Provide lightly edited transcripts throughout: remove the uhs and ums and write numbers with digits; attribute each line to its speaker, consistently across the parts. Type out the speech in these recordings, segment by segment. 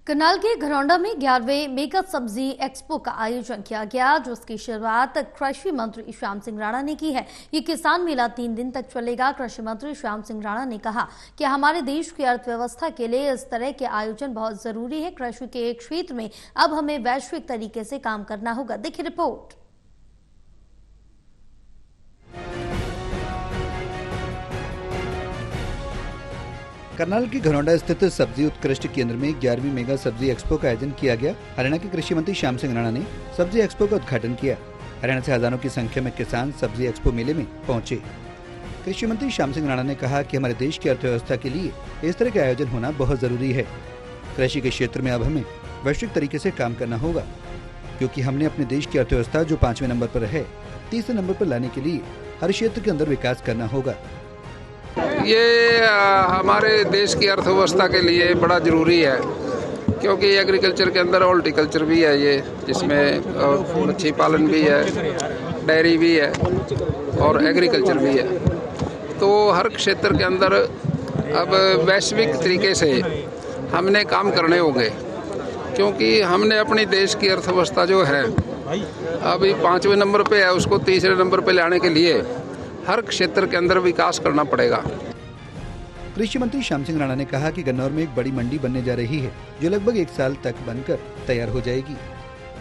Speaker 1: करनाल के घरौंडा में 11वें मेगा सब्जी एक्सपो का आयोजन किया गया, जिसकी शुरुआत कृषि मंत्री श्याम सिंह राणा ने की है। ये किसान मेला 3 दिन तक चलेगा। कृषि मंत्री श्याम सिंह राणा ने कहा कि हमारे देश की अर्थव्यवस्था के लिए इस तरह के आयोजन बहुत जरूरी है। कृषि के क्षेत्र में अब हमें वैश्विक तरीके से काम करना होगा। देखिए रिपोर्ट।
Speaker 2: करनाल के घरौंडा स्थित सब्जी उत्कृष्ट केंद्र में 11वीं मेगा सब्जी एक्सपो का आयोजन किया गया। हरियाणा के कृषि मंत्री श्याम सिंह राणा ने सब्जी एक्सपो का उद्घाटन किया। हरियाणा से हजारों की संख्या में किसान सब्जी एक्सपो मेले में पहुंचे। कृषि मंत्री श्याम सिंह राणा ने कहा कि हमारे देश की अर्थव्यवस्था के लिए इस तरह के आयोजन होना बहुत जरूरी है। कृषि के क्षेत्र में अब हमें वैश्विक तरीके से काम करना होगा, क्योंकि हमने अपने देश की अर्थव्यवस्था जो 5वें नंबर पर है, 3रे नंबर पर लाने के लिए हर क्षेत्र के अंदर विकास करना होगा।
Speaker 3: ये हमारे देश की अर्थव्यवस्था के लिए बड़ा ज़रूरी है, क्योंकि एग्रीकल्चर के अंदर हॉर्टिकल्चर भी है, ये जिसमें मच्छी पालन भी है, डेयरी भी है और एग्रीकल्चर भी है। तो हर क्षेत्र के अंदर अब वैश्विक तरीके से हमने काम करने होंगे, क्योंकि हमने अपनी देश की अर्थव्यवस्था जो है अभी 5वें नंबर पे है, उसको 3रे नंबर पे लाने के लिए हर क्षेत्र के अंदर विकास करना पड़ेगा।
Speaker 2: कृषि मंत्री श्याम सिंह राणा ने कहा कि गन्नौर में एक बड़ी मंडी बनने जा रही है, जो लगभग 1 साल तक बनकर तैयार हो जाएगी।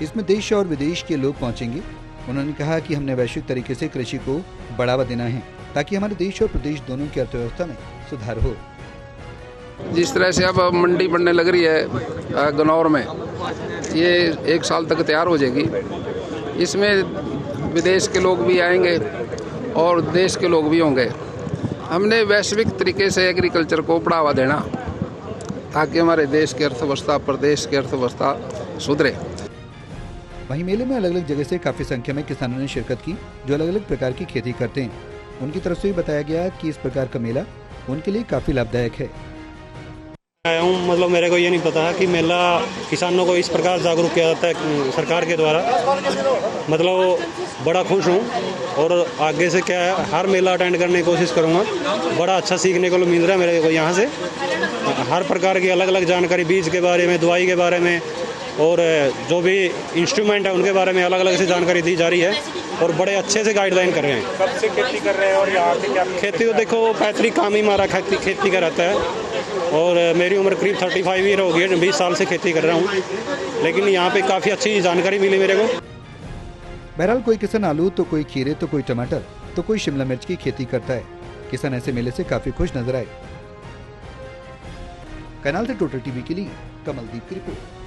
Speaker 2: इसमें देश और विदेश के लोग पहुंचेंगे। उन्होंने कहा कि हमने वैश्विक तरीके से कृषि को बढ़ावा देना है, ताकि हमारे देश और प्रदेश दोनों की अर्थव्यवस्था में सुधार हो।
Speaker 3: जिस तरह से अब मंडी बनने लग रही है गन्नौर में, ये 1 साल तक तैयार हो जाएगी। इसमें विदेश के लोग भी आएंगे और देश के लोग भी होंगे। हमने वैश्विक तरीके से एग्रीकल्चर को बढ़ावा देना, ताकि हमारे देश की अर्थव्यवस्था, प्रदेश की अर्थव्यवस्था सुधरे।
Speaker 2: वहीं मेले में अलग अलग जगह से काफी संख्या में किसानों ने शिरकत की, जो अलग अलग प्रकार की खेती करते हैं। उनकी तरफ से भी बताया गया कि इस प्रकार का मेला उनके लिए काफी लाभदायक है।
Speaker 4: आया हूँ, मतलब मेरे को ये नहीं पता कि मेला किसानों को इस प्रकार जागरूक किया जाता है सरकार के द्वारा। मतलब बड़ा खुश हूँ और आगे से क्या है, हर मेला अटेंड करने की कोशिश करूँगा। बड़ा अच्छा सीखने को मिल रहा है मेरे को यहाँ से। हर प्रकार की अलग अलग जानकारी, बीज के बारे में, दवाई के बारे में और जो भी इंस्ट्रूमेंट है उनके बारे में अलग अलग से जानकारी दी जा रही है और बड़े अच्छे से गाइडलाइन कर रहे हैं।
Speaker 5: कब से खेती कर रहे हैं और यहाँ पे क्या
Speaker 4: खेती? तो देखो, पैतृक काम ही हमारा खेती का रहता है और मेरी उम्र करीब 35 ईयर हो गई है। 20 साल से खेती कर रहा हूँ, लेकिन यहाँ पे काफ़ी अच्छी जानकारी मिली मेरे को।
Speaker 2: बहरहाल कोई किसान आलू, तो कोई खीरे, तो कोई टमाटर, तो कोई शिमला मिर्च की खेती करता है। किसान ऐसे मेले से काफी खुश नजर आए। करनाल से टोटल टीवी के लिए कमलदीप की रिपोर्ट।